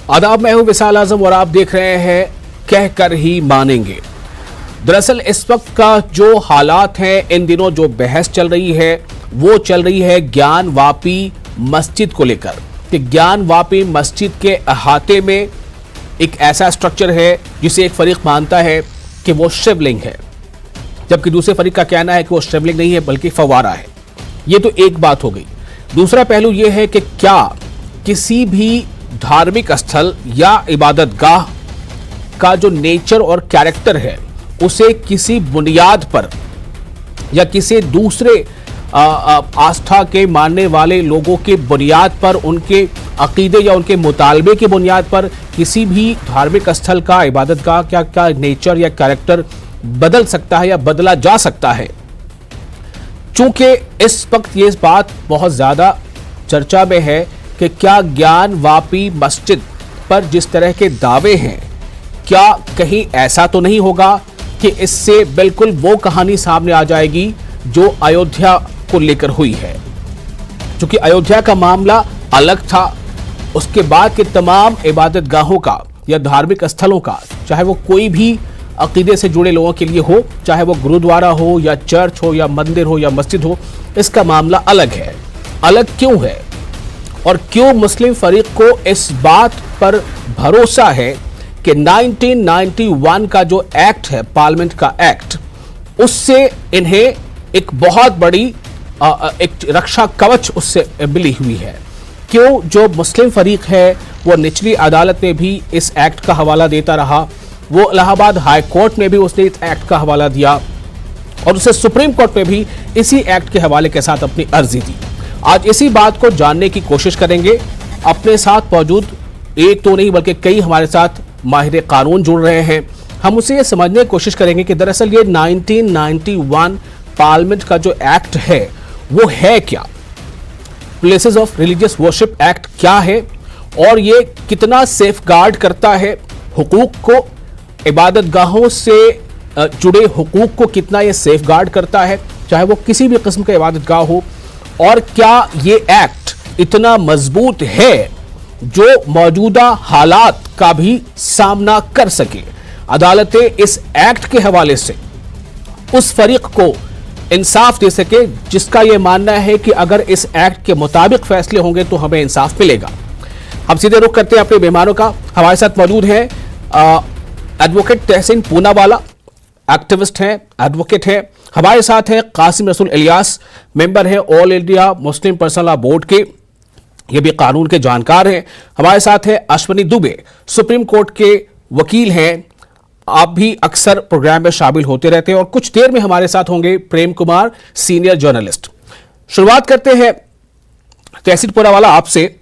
आदाब, मैं हूं विशाल आजम और आप देख रहे हैं कहकर ही मानेंगे। दरअसल इस वक्त का जो हालात हैं, इन दिनों जो बहस चल रही है वो चल रही है ज्ञान वापी मस्जिद को लेकर कि ज्ञान वापी मस्जिद के अहाते में एक ऐसा स्ट्रक्चर है जिसे एक फरीक मानता है कि वो शिवलिंग है, जबकि दूसरे फरीक का कहना है कि वो शिवलिंग नहीं है बल्कि फवारा है। ये तो एक बात हो गई। दूसरा पहलू ये है कि क्या किसी भी धार्मिक स्थल या इबादत गाह का जो नेचर और कैरेक्टर है उसे किसी बुनियाद पर या किसी दूसरे आस्था के मानने वाले लोगों के बुनियाद पर, उनके अकीदे या उनके मुतालबे की बुनियाद पर किसी भी धार्मिक स्थल का, इबादत गाह क्या नेचर या कैरेक्टर बदल सकता है या बदला जा सकता है। चूंकि इस वक्त ये बात बहुत ज्यादा चर्चा में है कि क्या ज्ञान वापी मस्जिद पर जिस तरह के दावे हैं, क्या कहीं ऐसा तो नहीं होगा कि इससे बिल्कुल वो कहानी सामने आ जाएगी जो अयोध्या को लेकर हुई है। क्योंकि अयोध्या का मामला अलग था, उसके बाद के तमाम इबादत गाहों का या धार्मिक स्थलों का, चाहे वो कोई भी अकीदे से जुड़े लोगों के लिए हो, चाहे वो गुरुद्वारा हो या चर्च हो या मंदिर हो या मस्जिद हो, इसका मामला अलग है। अलग क्यों है और क्यों मुस्लिम फरीक को इस बात पर भरोसा है कि 1991 का जो एक्ट है, पार्लियामेंट का एक्ट, उससे इन्हें एक बहुत बड़ी एक रक्षा कवच उससे मिली हुई है। क्यों जो मुस्लिम फरीक है वो निचली अदालत में भी इस एक्ट का हवाला देता रहा, वो इलाहाबाद हाई कोर्ट में भी उसने इस एक्ट का हवाला दिया और उसे सुप्रीम कोर्ट में भी इसी एक्ट के हवाले के साथ अपनी अर्जी दी। आज इसी बात को जानने की कोशिश करेंगे। अपने साथ मौजूद एक तो नहीं बल्कि कई हमारे साथ माहिर कानून जुड़ रहे हैं। हम उसे ये समझने की कोशिश करेंगे कि दरअसल ये 1991 पार्लियामेंट का जो एक्ट है वो है क्या, places of religious worship act क्या है और ये कितना सेफगार्ड करता है हुकूक को, इबादत गाहों से जुड़े हुकूक को कितना ये सेफगार्ड करता है, चाहे वो किसी भी किस्म का इबादत गाह हो, और क्या ये एक्ट इतना मजबूत है जो मौजूदा हालात का भी सामना कर सके। अदालतें इस एक्ट के हवाले से उस फरीक को इंसाफ दे सके जिसका यह मानना है कि अगर इस एक्ट के मुताबिक फैसले होंगे तो हमें इंसाफ मिलेगा। हम सीधे रुख करते हैं अपने मेहमानों का। हमारे साथ मौजूद हैं एडवोकेट तहसीन पूनावाला, एक्टिविस्ट हैं, एडवोकेट हैं। हमारे साथ हैं कासिम रसूल इलियास, मेंबर हैं all India Muslim personal law board के, ये भी कानून के जानकार हैं। हमारे साथ हैं अश्वनी दुबे, सुप्रीम कोर्ट के वकील हैं, आप भी अक्सर प्रोग्राम में शामिल होते रहते हैं। और कुछ देर में हमारे साथ होंगे प्रेम कुमार, सीनियर जर्नलिस्ट। शुरुआत करते हैं तहसीन पूनावाला आपसे,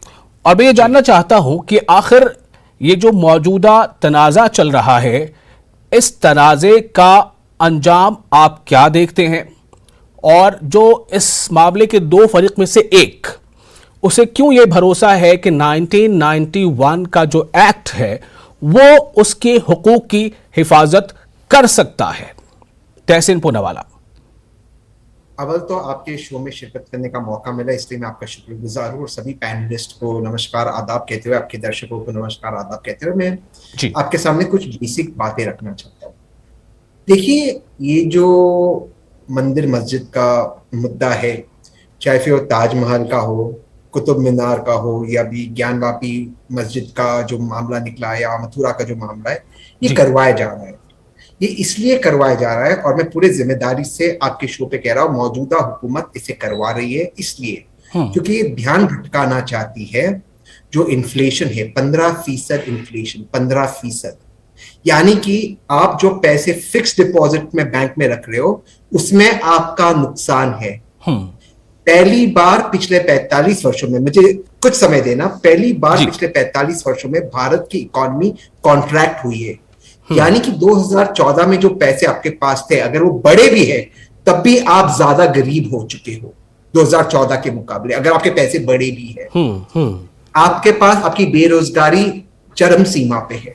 और मैं ये जानना चाहता हूं कि आखिर ये जो मौजूदा तनाज़ा चल रहा है, इस तनाज़े का अंजाम आप क्या देखते हैं, और जो इस मामले के दो फरीक में से एक, उसे क्यों यह भरोसा है कि 1991 का जो एक्ट है वो उसके हुकूक की हिफाजत कर सकता है। तहसीन पूनावाला। अव्वल तो आपके शो में शिरकत करने का मौका मिला, इसलिए मैं आपका शुक्रगुजार हूँ। और सभी पैनलिस्ट को नमस्कार आदाब कहते हुए, आपके दर्शकों को नमस्कार आदाब कहते हुए मैं आपके सामने कुछ बेसिक बातें रखना चाहता हूँ। देखिए, ये जो मंदिर मस्जिद का मुद्दा है, चाहे फिर वो ताजमहल का हो, कुतुब मीनार का हो, या भी ज्ञान वापी मस्जिद का जो मामला निकला है या मथुरा का जो मामला है, ये करवाया जा रहा है। ये इसलिए करवाया जा रहा है, और मैं पूरे जिम्मेदारी से आपके शो पे कह रहा हूँ, मौजूदा हुकूमत इसे करवा रही है इसलिए क्योंकि ये ध्यान भटकाना चाहती है जो इन्फ्लेशन है, 15% इन्फ्लेशन, 15%, यानी कि आप जो पैसे फिक्स डिपॉजिट में बैंक में रख रहे हो उसमें आपका नुकसान है। पहली बार पिछले 45 वर्षों में, मुझे कुछ समय देना, पहली बार पिछले 45 वर्षों में भारत की इकोनॉमी कॉन्ट्रैक्ट हुई है। यानी कि 2014 में जो पैसे आपके पास थे, अगर वो बड़े भी है तब भी आप ज्यादा गरीब हो चुके हो 2014 के मुकाबले, अगर आपके पैसे बड़े भी है। आपके पास आपकी बेरोजगारी चरम सीमा पे है।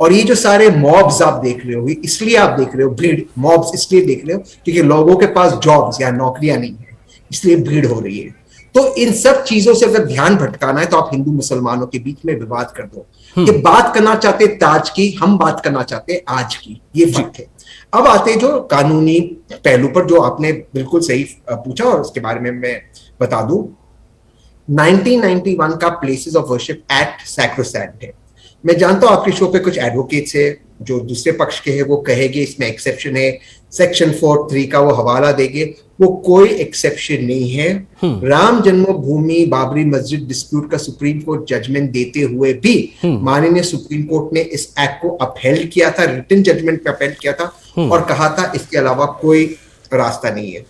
और ये जो सारे मॉब्स आप देख रहे हो, इसलिए आप देख रहे हो, भीड़ मॉब्स इसलिए देख रहे हो क्योंकि लोगों के पास जॉब्स या नौकरियां नहीं है, इसलिए भीड़ हो रही है। तो इन सब चीजों से अगर ध्यान भटकाना है तो आप हिंदू मुसलमानों के बीच में विवाद कर दो। ये बात करना चाहते ताज की, हम बात करना चाहते आज की, ये फर्क है। अब आते जो कानूनी पहलू पर, जो आपने बिल्कुल सही पूछा और उसके बारे में मैं बता दूं, 1991 का places of worship act sacrosanct है। मैं जानता हूं आपके शो पे कुछ एडवोकेट्स है जो दूसरे पक्ष के हैं, वो कहेंगे इसमें एक्सेप्शन है, सेक्शन 43 का वो हवाला देंगे, वो कोई एक्सेप्शन नहीं है। राम जन्मभूमि बाबरी मस्जिद डिस्प्यूट का सुप्रीम कोर्ट जजमेंट देते हुए भी माननीय सुप्रीम कोर्ट ने इस एक्ट को अपहेल्ड किया था, रिटन जजमेंट पे अपहेल्ड किया था और कहा था इसके अलावा कोई रास्ता नहीं है।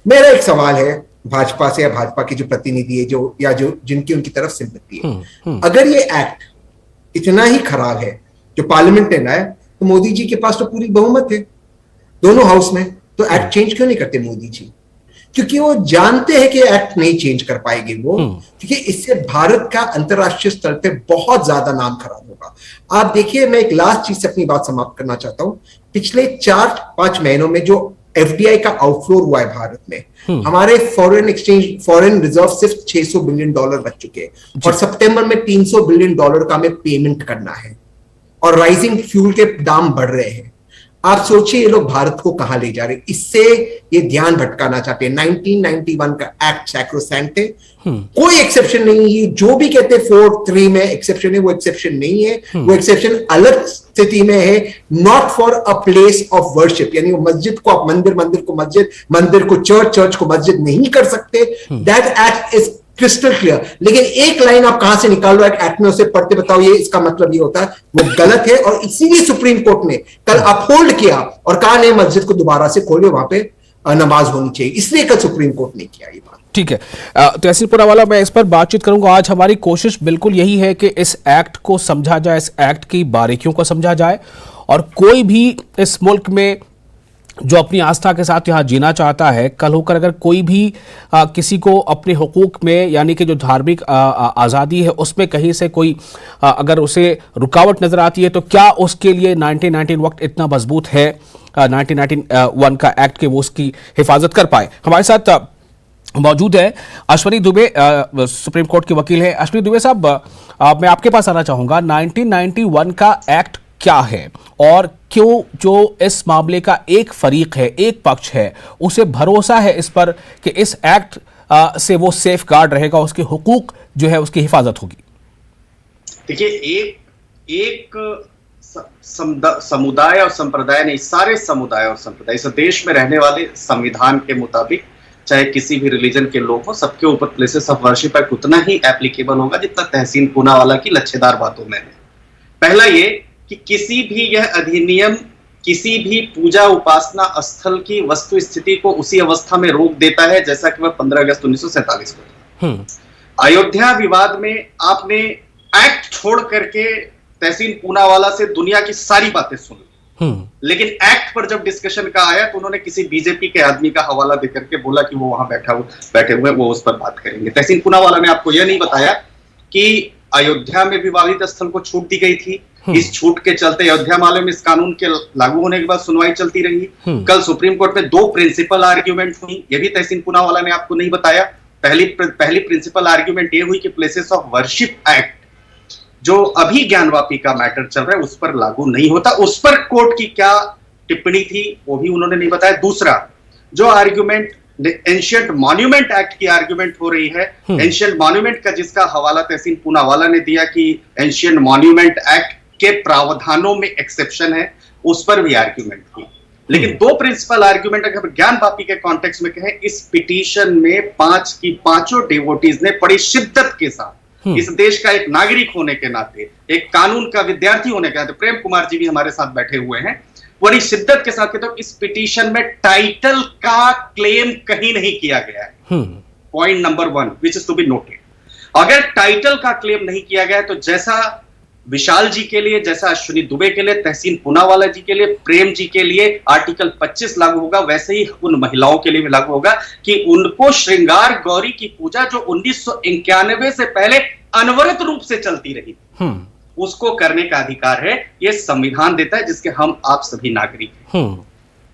मेरा एक सवाल है भाजपा से, या भाजपा के जो प्रतिनिधि है जो, या जो जिनकी उनकी तरफ सिंपैथी है, अगर ये एक्ट इतना ही खराब है जो पार्लियामेंट ने लाया, तो मोदी जी के पास तो पूरी बहुमत है दोनों हाउस में, तो एक्ट चेंज क्यों नहीं करते मोदी जी? क्योंकि वो जानते हैं कि एक्ट नहीं चेंज कर पाएंगे वो, क्योंकि इससे भारत का अंतरराष्ट्रीय स्तर पे बहुत ज्यादा नाम खराब होगा। आप देखिए, मैं एक लास्ट चीज से अपनी बात समाप्त करना चाहता हूं। पिछले 4-5 महीनों में जो एफडीआई का आउटफ्लो हुआ है भारत में, हमारे फॉरेन रिजर्व सिर्फ $600 बिलियन बच चुके हैं और सितंबर में $300 बिलियन का हमें पेमेंट करना है और राइजिंग फ्यूल के दाम बढ़ रहे हैं। आप सोचिए ये लोग भारत को कहां ले जा रहे हैं। इससे ये ध्यान भटकाना चाहते हैं। 1991 का एक्ट सैक्रोसैंक्ट है, कोई एक्सेप्शन नहीं है। जो भी कहते हैं 4-3 में एक्सेप्शन है, वो एक्सेप्शन नहीं है। वो एक्सेप्शन अलग स्थिति में है, not for a place of worship, यानी वो मस्जिद को आप मंदिर, मंदिर को मस्जिद, मंदिर को चर्च, चर्च को मस्जिद नहीं कर सकते। That act is crystal clear. लेकिन एक लाइन आप कहां से निकाल लो एक्ट में, उसे पढ़ते बताओ ये इसका मतलब ये होता है, वो गलत है। और इसीलिए सुप्रीम कोर्ट ने कल अपहोल्ड किया और कहा नहीं, मस्जिद को दोबारा से खोलो, वहां पे नमाज होनी चाहिए। इसलिए कल सुप्रीम कोर्ट ने किया ये बात। ठीक है, तहसील पुनावाला, मैं इस पर बातचीत करूंगा। आज हमारी कोशिश बिल्कुल यही है कि इस एक्ट को समझा जाए, इस एक्ट की बारीकियों को समझा जाए, और कोई भी इस मुल्क में जो अपनी आस्था के साथ यहाँ जीना चाहता है, कल होकर अगर कोई भी किसी को अपने हुकूक में, यानी कि जो धार्मिक आज़ादी है उसमें कहीं से कोई अगर उसे रुकावट नज़र आती है, तो क्या उसके लिए 1919 वक्त इतना मजबूत है 1991 का एक्ट के वो उसकी हिफाजत कर पाए। हमारे साथ मौजूद है अश्विनी दुबे, सुप्रीम कोर्ट के वकील है। अश्विनी दुबे साहब, मैं आपके पास आना चाहूँगा, 1991 का एक्ट क्या है और क्यों जो इस मामले का एक फरीक है, एक पक्ष है, उसे भरोसा है इस पर कि इस एक्ट से वो सेफ गार्ड रहेगा, उसके हुकूक जो है उसकी हिफाजत होगी? देखिए, एक समुदाय और संप्रदाय नहीं, सारे समुदाय और संप्रदाय इस देश में रहने वाले संविधान के मुताबिक, चाहे किसी भी रिलीजन के लोग हो, सबके ऊपर प्लेसेस ऑफ वर्शिप एक्ट उतना ही एप्लीकेबल होगा जितना तहसीन पूनावाला की लच्छेदार बातों में है। पहला ये कि किसी भी यह अधिनियम किसी भी पूजा उपासना स्थल की वस्तु स्थिति को उसी अवस्था में रोक देता है जैसा कि वह 15 अगस्त 1947 को था। अयोध्या विवाद में आपने एक्ट छोड़ करके तहसील पूनावाला से दुनिया की सारी बातें सुन ली, लेकिन एक्ट पर जब डिस्कशन का आया तो उन्होंने किसी बीजेपी के आदमी का हवाला देकर के बोला कि वो वहां बैठे हुए वो उस पर बात करेंगे। तहसील पूनावाला ने आपको यह नहीं बताया कि अयोध्या में विवादित स्थल को छूट दी गई थी। इस छूट के चलते अयोध्या मामले में इस कानून के लागू होने के बाद सुनवाई चलती रही। कल सुप्रीम कोर्ट में 2 प्रिंसिपल आर्ग्यूमेंट हुई, यह भी तहसीन पूनावाला ने आपको नहीं बताया। पहली प्रिंसिपल आर्ग्यूमेंट ये हुई कि प्लेसेस ऑफ वर्शिप एक्ट जो अभी ज्ञानवापी का मैटर चल रहा है उस पर लागू नहीं होता, उस पर कोर्ट की क्या टिप्पणी थी वो भी उन्होंने नहीं बताया। दूसरा जो आर्ग्यूमेंट एंशिएंट मॉन्यूमेंट एक्ट की आर्ग्यूमेंट हो रही है, एंशिएंट मॉन्यूमेंट का जिसका हवाला तहसीन पूनावाला ने दिया कि एंशिएंट मॉन्यूमेंट एक्ट के प्रावधानों में एक्सेप्शन है, उस पर भी आर्ग्यूमेंट हुई। लेकिन 2 प्रिंसिपल आर्ग्यूमेंट अगर ज्ञानवापी के कॉन्टेक्स्ट में कहें, इस पिटीशन में 5 की 5 डिवोटीज ने बड़ी शिद्दत के साथ, इस देश का एक नागरिक होने के नाते, एक कानून का विद्यार्थी होने के नाते, प्रेम कुमार जी भी हमारे साथ बैठे हुए हैं, बड़ी शिद्दत के साथ कहते हो इस पिटीशन में टाइटल का क्लेम कहीं नहीं किया गया है। Point number 1 which is to be noted, अगर टाइटल का क्लेम नहीं किया गया है तो जैसा विशाल जी के लिए, जैसा अश्विनी दुबे के लिए, तहसीन पूनावाला जी के लिए, प्रेम जी के लिए आर्टिकल 25 लागू होगा, वैसे ही उन महिलाओं के लिए भी लागू होगा कि उनको श्रृंगार गौरी की पूजा जो 1991 से पहले अनवरत रूप से चलती रही उसको करने का अधिकार है। यह संविधान देता है जिसके हम आप सभी नागरिक हैं।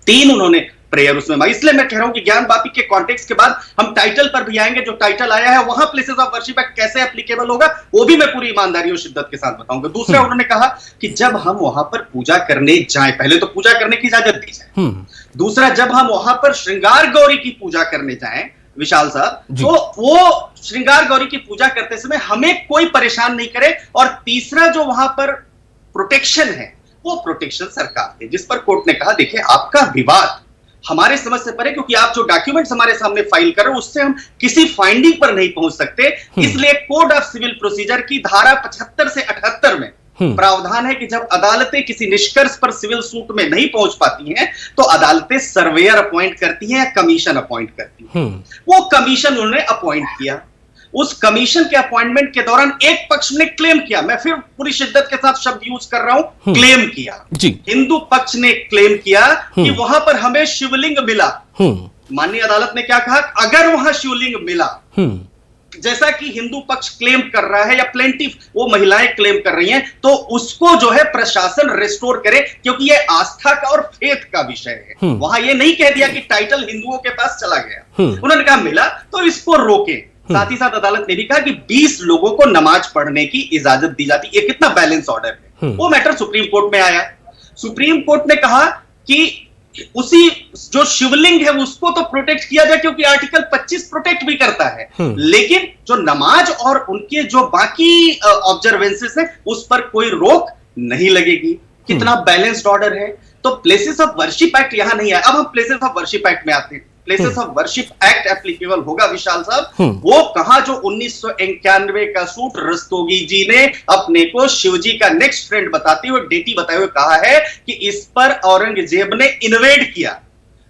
3 उन्होंने प्रेयर उसमें मांगी। इसलिए मैं कह रहा हूं कि ज्ञान वापी के कॉन्टेक्स्ट के बाद हम टाइटल पर भी आएंगे। जो टाइटल आया है वहां प्लेसेस ऑफ वर्शिप एक्ट कैसे एप्लीकेबल होगा वो भी मैं पूरी ईमानदारी और शिद्दत के साथ बताऊंगा। दूसरा, उन्होंने कहा कि जब हम वहां पर पूजा करने जाएं, पहले तो पूजा करने की इजाजत दी जाए। दूसरा, जब हम वहां पर श्रृंगार गौरी की पूजा करने जाएं विशाल साहब, तो वो श्रृंगार गौरी की पूजा करते समय हमें कोई परेशान नहीं करे। और तीसरा, जो वहां पर प्रोटेक्शन है वो प्रोटेक्शन सरकार दे, जिस पर कोर्ट ने कहा देखिए आपका विवाद हमारे समझ से परे, क्योंकि आप जो डॉक्यूमेंट्स हमारे सामने फाइल कर रहे हो उससे हम किसी फाइंडिंग पर नहीं पहुंच सकते। इसलिए कोड ऑफ सिविल प्रोसीजर की धारा 75 से 78 में प्रावधान है कि जब अदालतें किसी निष्कर्ष पर सिविल सूट में नहीं पहुंच पाती हैं तो अदालतें सर्वेयर अपॉइंट करती हैं या कमीशन अपॉइंट करती हैं। वो कमीशन उन्होंने अपॉइंट किया। उस कमीशन के अपॉइंटमेंट के दौरान एक पक्ष ने क्लेम किया, मैं फिर पूरी शिद्दत के साथ शब्द यूज कर रहा हूं, क्लेम किया जी। हिंदू पक्ष ने क्लेम किया कि वहां पर हमें शिवलिंग मिला। माननीय अदालत ने क्या कहा, अगर वहां शिवलिंग मिला जैसा कि हिंदू पक्ष क्लेम कर रहा है या प्लेंटिफ वो महिलाएं क्लेम कर रही हैं, तो उसको जो है प्रशासन रिस्टोर करे, क्योंकि ये आस्था का और फेथ का विषय है। वहां ये नहीं कह दिया कि टाइटल हिंदुओं के पास चला गया। उन्होंने कहा मिला तो इसको रोके। साथ ही साथ अदालत ने भी कहा कि 20 लोगों को नमाज पढ़ने की इजाजत दी जाती। ये कितना बैलेंस ऑर्डर है। वो मैटर सुप्रीम कोर्ट में आया। सुप्रीम कोर्ट ने कहा कि उसी जो शिवलिंग है उसको तो प्रोटेक्ट किया जाए, क्योंकि आर्टिकल 25 प्रोटेक्ट भी करता है, लेकिन जो नमाज और उनके जो बाकी ऑब्जर्वेंसेस है उस पर कोई रोक नहीं लगेगी। कितना बैलेंस्ड ऑर्डर है। तो प्लेसेस ऑफ वर्शिप एक्ट यहां नहीं है। अब हम प्लेसेस ऑफ वर्शिप एक्ट में आते हैं। Places of worship act applicable होगा विशाल साहब, वो कहा जो 1991 का सूट रस्तोगी जी ने अपने को शिवजी का नेक्स्ट फ्रेंड बताते हुए, डेटी बताते हुए कहा है कि इस पर औरंगजेब ने इन्वेड किया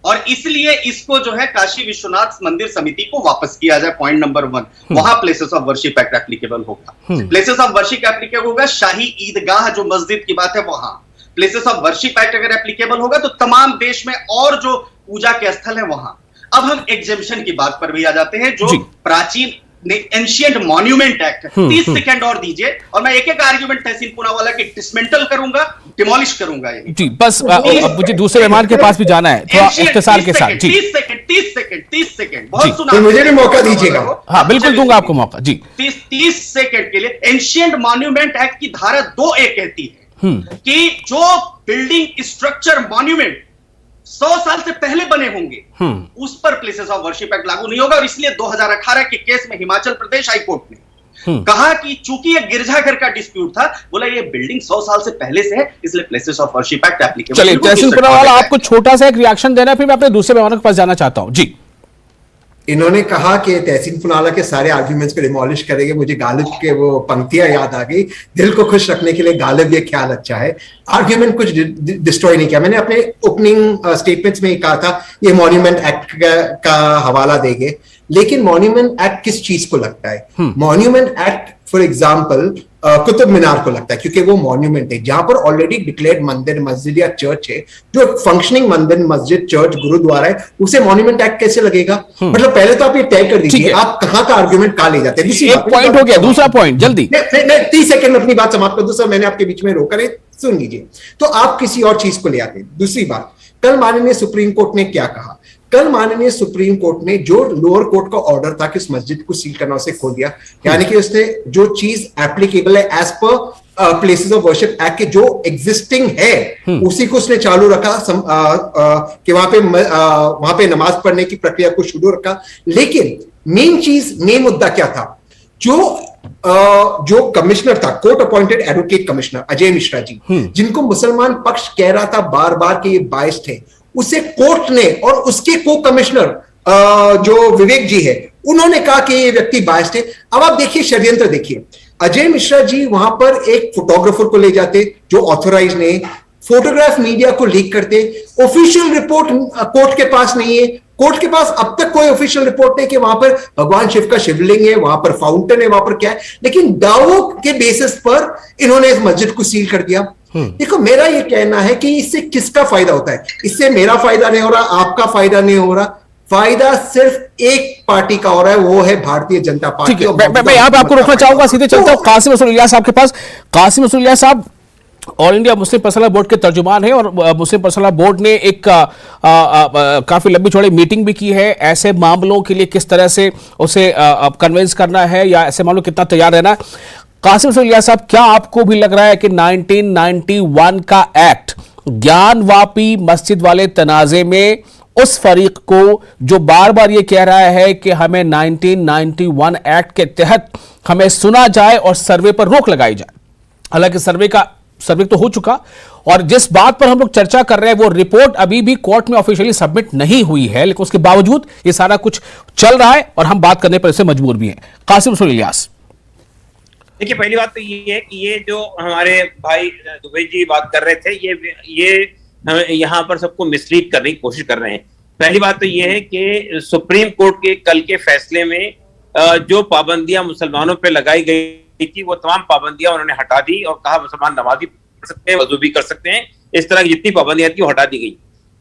और इसलिए इसको जो है काशी विश्वनाथ मंदिर समिति को वापस किया जाए। पॉइंट नंबर 1, वहां places of worship act applicable होगा। प्लेसेस ऑफ वर्शिप एप्लीकेबल होगा शाही ईदगाह जो मस्जिद की बात है वहां। प्लेसेस ऑफ वर्शिप एक्ट अगर एप्लीकेबल होगा तो तमाम देश में और जो पूजा के स्थल है वहां। अब हम एग्जेम्पशन की बात पर भी आ जाते हैं, जो प्राचीन एंशिएंट मॉन्यूमेंट एक्ट। 30 सेकंड और दीजिए और मैं एक एक आर्ग्यूमेंट तहसील पूनावाला की डिसमेंटल करूंगा, डिमोलिश करूंगा जी। बस अब मुझे दूसरे मेहमान के पास भी जाना है, थोड़ा इख्तिसार के साथ। 30 सेकंड बहुत सुना, मुझे भी मौका दीजिएगा। हाँ बिल्कुल दूंगा आपको मौका जी। 30 सेकंड के लिए। एंशिएंट मॉन्यूमेंट एक्ट की धारा 2A कहती है कि जो बिल्डिंग स्ट्रक्चर मॉन्यूमेंट 100 साल से पहले बने होंगे उस पर प्लेसेस ऑफ वर्शिप एक्ट लागू नहीं होगा। और इसलिए 2018 के केस में हिमाचल प्रदेश हाईकोर्ट ने कहा कि चूंकि ये गिरजाघर का डिस्प्यूट था, बोला ये बिल्डिंग 100 साल से पहले से है, इसलिए places of worship act applicable. चलिए तहसील पूनावाला आपको छोटा सा एक रिएक्शन देना है, फिर मैं अपने दूसरे मेहमानों के पास जाना चाहता हूं जी। इन्होंने कहा कि तहसीन पुनावाला के सारे आर्ग्यूमेंट्स को डिमोलिश करेंगे। मुझे गालिब के वो पंक्तियां याद आ गई। दिल को खुश रखने के लिए गालिब ये ख्याल अच्छा है। आर्ग्यूमेंट कुछ डिस्ट्रॉय नहीं किया। मैंने अपने ओपनिंग स्टेटमेंट्स में ही कहा था ये मॉन्यूमेंट एक्ट का हवाला देंगे, लेकिन मॉन्यूमेंट एक्ट किस चीज को लगता है? Monument act for example Qutub Minar को लगता है, क्योंकि वो मॉन्यूमेंट है जहां पर ऑलरेडी डिक्लेयर्ड मंदिर, मस्जिद या चर्च है। जो फंक्शनिंग मंदिर, मस्जिद, चर्च, गुरुद्वारा है, उसे मॉन्यूमेंट एक्ट कैसे लगेगा? मतलब पहले तो आप ये तय कर दीजिए आप कहां का आर्ग्यूमेंट कहां ले जाते हैं। एक पॉइंट हो गया, दूसरा पॉइंट जल्दी। मैं 30 सेकंड अपनी बात समाप्त कर दूं सर, मैंने आपके बीच में रोका है, सुन लीजिए। तो आप किसी और चीज को ले आते हैं। दूसरी बात, कल माननीय सुप्रीम कोर्ट ने क्या कहा? कल माननीय सुप्रीम कोर्ट ने जो लोअर कोर्ट का ऑर्डर था कि उस मस्जिद को सील करना, उसे खोल दिया। यानी कि उसने जो चीज एप्लीकेबल है as per places of worship act के जो एग्जिस्टिंग है उसी को उसने चालू रखा कि वहां पे नमाज पढ़ने की प्रक्रिया को शुरू रखा। लेकिन मेन मुद्दा क्या था? जो कमिश्नर था, court appointed advocate commissioner Ajay Mishra ji, जिनको मुसलमान पक्ष कह रहा था बार बार कि ये बायस्ड है, उसे कोर्ट ने और उसके को कमिश्नर जो विवेक जी है उन्होंने कहा कि ये व्यक्ति बायस्ड है। अब आप देखिए षड्यंत्र देखिए। अजय मिश्रा जी वहां पर एक फोटोग्राफर को ले जाते जो ऑथोराइज नहीं, फोटोग्राफ मीडिया को लीक करते। ऑफिशियल रिपोर्ट कोर्ट के पास नहीं है। कोर्ट के पास अब तक कोई ऑफिशियल रिपोर्ट नहीं कि वहां पर भगवान शिव का शिवलिंग है, वहां पर फाउंटेन है, वहां पर क्या है, लेकिन दावों के बेसिस पर इन्होंने इस मस्जिद को सील कर दिया। देखो मेरा ये कहना है कि इससे किसका फायदा होता है? इससे मेरा फायदा नहीं हो रहा, आपका फायदा नहीं हो रहा, फायदा सिर्फ एक पार्टी का हो रहा है, वो है भारतीय जनता पार्टी। मैं यहाँ पे आपको रोकना चाहूंगा, सीधे चलता हूं कासिम असलुल्लाह साहब के पास। कासिम असलुल्लाह साहब, all India Muslim personal board के तर्जुमान है और मुस्लिम पर्सनल बोर्ड ने एक काफी लंबी चौड़ी मीटिंग भी की है। ऐसे मामलों के लिए किस तरह से उसे कन्विंस करना है या ऐसे मामलों कितना तैयार रहना है। कासिम इलियास साहब, क्या आपको भी लग रहा है कि 1991 का एक्ट ज्ञानवापी मस्जिद वाले तनाजे में उस फरीक को जो बार बार ये कह रहा है कि हमें 1991 एक्ट के तहत हमें सुना जाए और सर्वे पर रोक लगाई जाए, हालांकि सर्वे तो हो चुका और जिस बात पर हम लोग चर्चा कर रहे हैं वो रिपोर्ट अभी भी कोर्ट में ऑफिशियली सबमिट नहीं हुई है, लेकिन उसके बावजूद ये सारा कुछ चल रहा है और हम बात करने पर इसे मजबूर भी हैं। कासिम इलियास, देखिए, पहली बात तो ये है कि ये जो हमारे भाई दुबे जी बात कर रहे थे, ये यहाँ पर सबको मिसलीड करने की कोशिश कर रहे हैं। पहली बात तो ये है कि सुप्रीम कोर्ट के कल के फैसले में जो पाबंदियां मुसलमानों पे लगाई गई थी वो तमाम पाबंदियां उन्होंने हटा दी और कहा मुसलमान नमाज भी पढ़ सकते हैं, वजू भी कर सकते हैं। इस तरह की जितनी पाबंदियां थी वो हटा दी गई।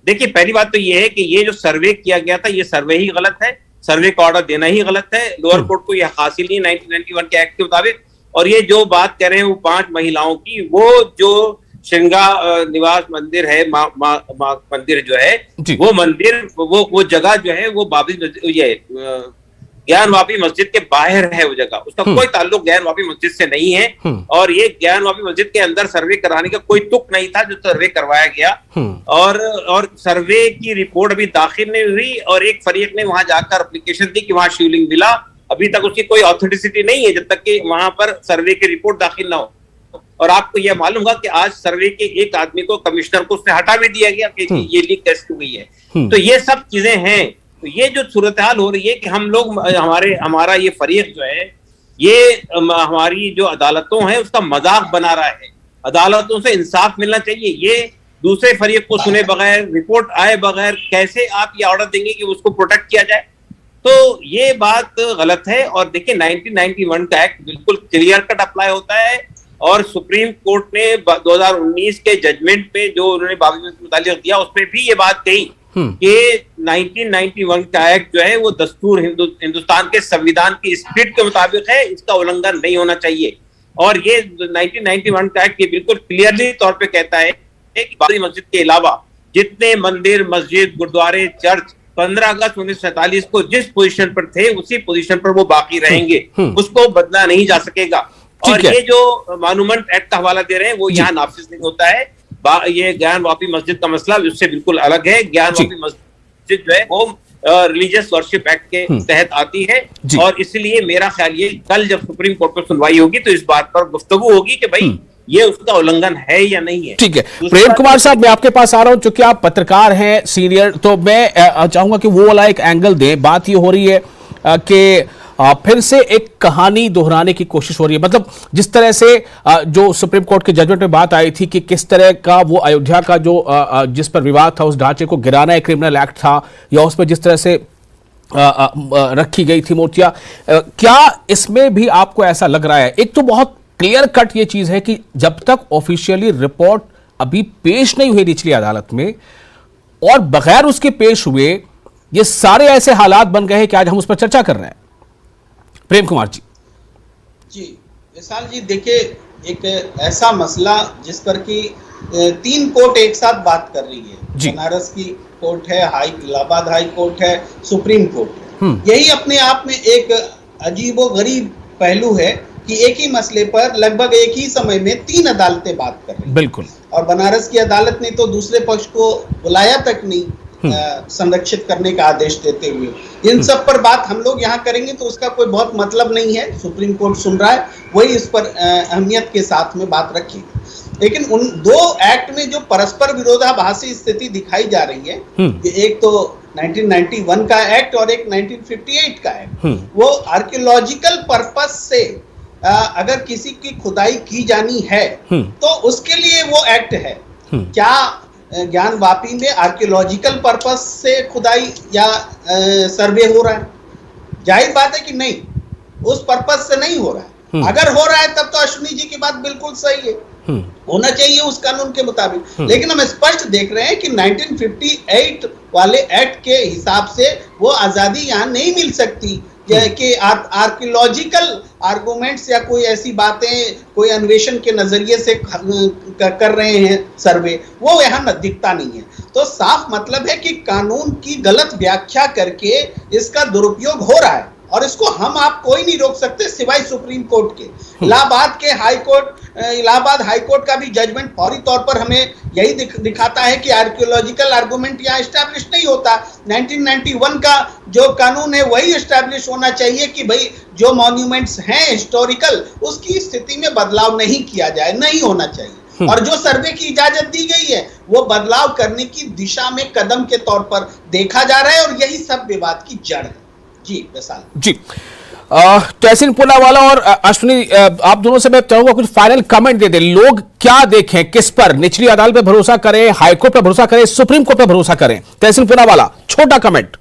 देखिए, पहली बात तो ये है कि ये जो सर्वे किया गया था ये सर्वे ही गलत है, सर्वे का ऑर्डर देना ही गलत है। लोअर कोर्ट को यह हासिल नहीं 1991 के एक्ट के मुताबिक। और ये जो बात कर रहे हैं वो 5 महिलाओं की, वो जो श्रृंगार निवास मंदिर है, मंदिर जो है वो मंदिर वो जगह जो है वो ज्ञानवापी मस्जिद के बाहर है। वो जगह उसका कोई ताल्लुक ज्ञानवापी मस्जिद से नहीं है और ये ज्ञानवापी मस्जिद के अंदर सर्वे कराने का कोई तुक नहीं था जो सर्वे करवाया गया। और सर्वे की रिपोर्ट अभी दाखिल नहीं हुई और एक फरीक ने वहां जाकर एप्लीकेशन दी कि वहां शिवलिंग मिला। अभी तक उसकी कोई ऑथेंटिसिटी नहीं है जब तक कि वहां पर सर्वे की रिपोर्ट दाखिल ना हो। और आपको यह मालूम होगा कि आज सर्वे के एक आदमी को, कमिश्नर को, उससे हटा भी दिया गया कि ये लीक टेस्ट हुई है। तो ये सब चीजें हैं। तो ये जो सूरत हाल हो रही है कि हम लोग हमारा ये फरीक जो है ये हमारी जो अदालतों हैं उसका मजाक बना रहा है। अदालतों से इंसाफ मिलना चाहिए। ये दूसरे फरीक को सुने बगैर, रिपोर्ट आए बगैर कैसे आप ये ऑर्डर देंगे कि उसको प्रोटेक्ट किया जाए? तो ये बात गलत है। और देखिए, 1991 का एक्ट बिल्कुल क्लियर कट अप्लाई होता है और सुप्रीम कोर्ट ने 2019 के जजमेंट पे जो उन्होंने बाबरी मस्जिद मुतालिक दिया उसमें भी ये बात कही कि 1991 का एक्ट जो है वो दस्तूर हिंदुस्तान के संविधान की स्पिरिट के मुताबिक है, इसका उल्लंघन नहीं होना चाहिए। और ये 1991 का एक्ट ये बिल्कुल क्लियरली तौर पे कहता है कि बाबरी मस्जिद के अलावा जितने मंदिर, मस्जिद, गुरुद्वारे, चर्च 15 अगस्त 1947 को जिस पोजीशन पर थे उसी पोजीशन पर वो बाकी रहेंगे, उसको बदला नहीं जा सकेगा। और ये जो मॉन्यूमेंट एक्ट का हवाला दे रहे हैं वो यहाँ नाफिज नहीं होता है। ये ज्ञानवापी मस्जिद का मसला उससे बिल्कुल अलग है। ज्ञानवापी मस्जिद जो है वो रिलीजियस वर्शिप एक्ट के तहत आती है और इसलिए मेरा ख्याल ये कल जब सुप्रीम कोर्ट पर सुनवाई होगी तो इस बात पर गुफ्तगू होगी कि भाई ये उसका उल्लंघन है या नहीं है। ठीक है, प्रेम कुमार साहब, मैं आपके पास आ रहा हूं, चूंकि आप पत्रकार हैं सीनियर, तो मैं चाहूंगा कि वो वाला एक एंगल दें। बात ये हो रही है कि फिर से एक कहानी दोहराने की कोशिश हो रही है। मतलब जिस तरह से जो सुप्रीम कोर्ट के जजमेंट में बात आई थी कि किस तरह का वो अयोध्या का जो जिस पर विवाद था उस ढांचे को गिराना एक क्रिमिनल एक्ट था या उस पर जिस तरह से रखी गई थी मूर्तियां, क्या इसमें भी आपको ऐसा लग रहा है? एक तो बहुत क्लियर कट ये चीज है कि जब तक ऑफिशियली रिपोर्ट अभी पेश नहीं हुई निचली अदालत में और बगैर उसके पेश हुए ये सारे ऐसे हालात बन गए हैं कि आज हम उस पर चर्चा कर रहे हैं। प्रेम कुमार जी। विशाल जी, देखिए, एक ऐसा मसला जिस पर कि 3 कोर्ट एक साथ बात कर रही है। बनारस की कोर्ट है, इलाहाबाद हाई कोर्ट है, सुप्रीम कोर्ट है। यही अपने आप में एक अजीबोगरीब पहलू है कि एक ही मसले पर लगभग एक ही समय में 3 अदालतें बात कर रही हैं। बिल्कुल। और बनारस की अदालत ने तो दूसरे पक्ष को बुलाया तक नहीं संरक्षित करने का आदेश देते हुए। इन सब पर बात हम लोग यहाँ करेंगे तो उसका कोई बहुत मतलब नहीं है। सुप्रीम कोर्ट सुन रहा है, वही इस पर अहमियत के साथ में बात रखी। लेकिन उन 2 एक्ट में जो परस्पर विरोधाभासी स्थिति दिखाई जा रही है, एक तो 1991 का एक्ट और एक 1958 का एक्ट, वो आर्कियोलॉजिकल पर्पस से अगर किसी की खुदाई की जानी है तो उसके लिए वो एक्ट है। क्या ज्ञानवापी में आर्कियोलॉजिकल पर्पस से खुदाई या सर्वे हो रहा है? जाहिर बात है कि नहीं, उस पर्पस से नहीं हो रहा है। अगर हो रहा है तब तो अश्विनी जी की बात बिल्कुल सही है, होना चाहिए उस कानून के मुताबिक। लेकिन हम स्पष्ट देख रहे हैं कि 1958 वाले एक्ट के हिसाब से वो आजादी यहाँ नहीं मिल सकती कि आर्कियोलॉजिकल आर्गुमेंट्स या कोई ऐसी बातें कोई अन्वेषण के नजरिए से कर रहे हैं सर्वे, वो यहाँ दिखता नहीं है। तो साफ मतलब है कि कानून की गलत व्याख्या करके इसका दुरुपयोग हो रहा है और इसको हम आप कोई नहीं रोक सकते सिवाय सुप्रीम कोर्ट के। इलाहाबाद हाई कोर्ट का भी जजमेंट फौरी तौर पर हमें यही दिखाता है कि आर्कियोलॉजिकल आर्गुमेंट यहाँ एस्टैब्लिश नहीं होता। 1991 का जो कानून है वही एस्टैब्लिश होना चाहिए कि भाई जो मॉन्यूमेंट्स हैं हिस्टोरिकल उसकी स्थिति में बदलाव नहीं किया जाए, नहीं होना चाहिए। और जो सर्वे की इजाजत दी गई है वो बदलाव करने की दिशा में कदम के तौर पर देखा जा रहा है और यही सब विवाद की जड़ है। जी विशाल जी, तहसीन पूनावाला और अश्विनी, आप दोनों से मैं चाहूंगा कुछ फाइनल कमेंट दे दें। लोग क्या देखें, किस पर, निचली अदालत पे भरोसा करें, हाईकोर्ट पे भरोसा करें, सुप्रीम कोर्ट पे भरोसा करें? तहसीन पूनावाला, छोटा कमेंट।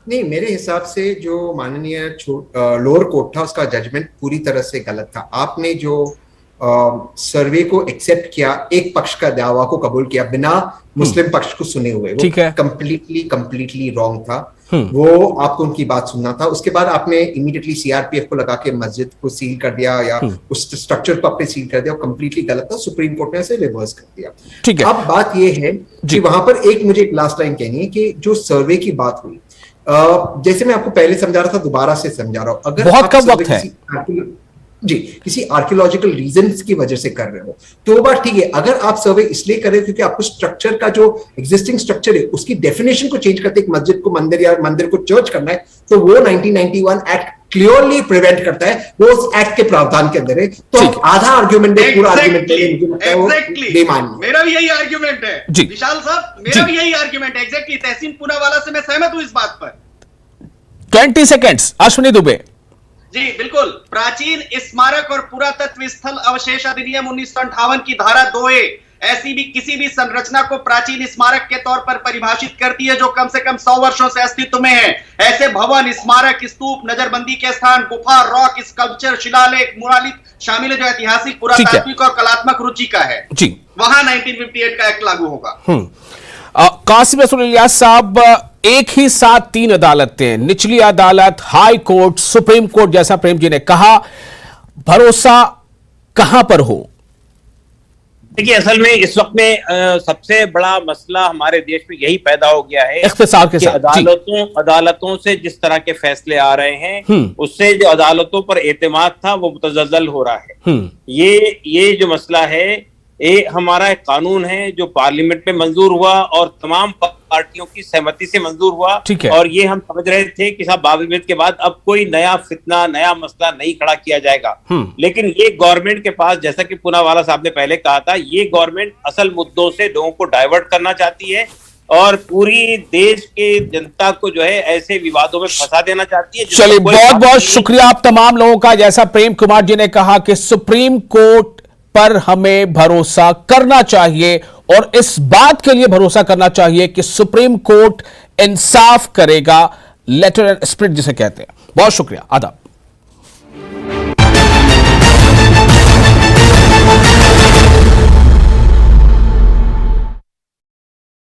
नहीं, मेरे हिसाब से जो माननीय लोअर कोर्ट था उसका जजमेंट पूरी तरह से गलत था। आपने जो सर्वे को एक्सेप्ट किया, एक पक्ष का दावा को कबूल किया बिना मुस्लिम पक्ष को सुने हुए, वो कंप्लीटली रॉन्ग था। वो आपको उनकी बात सुनना था। उसके बाद आपने इमीडिएटली सीआरपीएफ को लगा के मस्जिद को सील कर दिया या उस स्ट्रक्चर को आपने सील कर दिया, कंप्लीटली गलत था। सुप्रीम कोर्ट ने इसे रिवर्स कर दिया। ठीक है, अब बात ये है कि वहां पर मुझे एक लास्ट लाइन कहनी है कि जो सर्वे की बात हुई, जैसे मैं आपको पहले समझा रहा था, दोबारा से समझा रहा हूं, अगर बहुत कम वक्त है जी, किसी आर्कियोलॉजिकल रीजंस की वजह से कर रहे हो तो बात ठीक है। अगर आप सर्वे इसलिए कर रहे हो क्योंकि आपको स्ट्रक्चर का जो एग्जिस्टिंग स्ट्रक्चर है उसकी डेफिनेशन को चेंज करते, एक मस्जिद को मंदिर या मंदिर को चर्च करना है, तो वो 1991 एक्ट क्लियरली प्रिवेंट करता है, वो उस एक्ट के प्रावधान के अंदर है। तो आधा आर्ग्यूमेंट है, पूरा आर्ग्यूमेंट मेरा भी यही आर्ग्यूमेंट है विशाल साहब, मेरा भी यही आर्ग्यूमेंट है एग्जैक्टली। तहसीन पूनावाला से मैं सहमत हूं इस बात पर। 20 सेकेंड्स, अश्विनी दुबे जी बिल्कुल। प्राचीन स्मारक और पुरातत्व स्थल अवशेष अधिनियम 1958 की धारा 2A ऐसी भी किसी भी संरचना को प्राचीन स्मारक के तौर पर परिभाषित करती है जो कम से कम 100 वर्षों से अस्तित्व में है। ऐसे भवन, स्मारक, स्तूप, नजरबंदी के स्थान, गुफा, रॉक स्कल्पचर, शिलालेख, मुरालित शामिल है जो ऐतिहासिक, पुरातात्विक और कलात्मक रुचि का है जी, वहां 1958 का एक्ट लागू होगा। कासिम रसूल इलियास साहब, एक ही साथ 3 अदालतें, निचली अदालत, हाई कोर्ट, सुप्रीम कोर्ट, जैसा प्रेम जी ने कहा, भरोसा कहां पर हो? देखिए, असल में इस वक्त में सबसे बड़ा मसला हमारे देश में यही पैदा हो गया है इख्तिसार के साथ अदालतों से जिस तरह के फैसले आ रहे हैं उससे जो अदालतों पर एतमाद था वो मुतज़्ज़ल हो रहा है। ये जो मसला है, ये हमारा एक कानून है जो पार्लियामेंट में मंजूर हुआ और तमाम पार्टियों की सहमति से मंजूर हुआ, और ये हम समझ रहे थे कि साहब बाबरी मस्जिद के बाद अब कोई नया फितना, नया मसला नहीं खड़ा किया जाएगा। लेकिन ये गवर्नमेंट के पास, जैसा कि पूनावाला साहब ने पहले कहा था, ये गवर्नमेंट असल मुद्दों से लोगों को डाइवर्ट करना चाहती है और पूरी देश के जनता को जो है ऐसे विवादों में फंसा देना चाहती है। चलिए, बहुत बहुत शुक्रिया आप तमाम लोगों का। जैसा प्रेम कुमार जी ने कहा कि सुप्रीम कोर्ट पर हमें भरोसा करना चाहिए और इस बात के लिए भरोसा करना चाहिए कि सुप्रीम कोर्ट इंसाफ करेगा, लेटर एंड स्पिरिट जिसे कहते हैं। बहुत शुक्रिया, आदाब।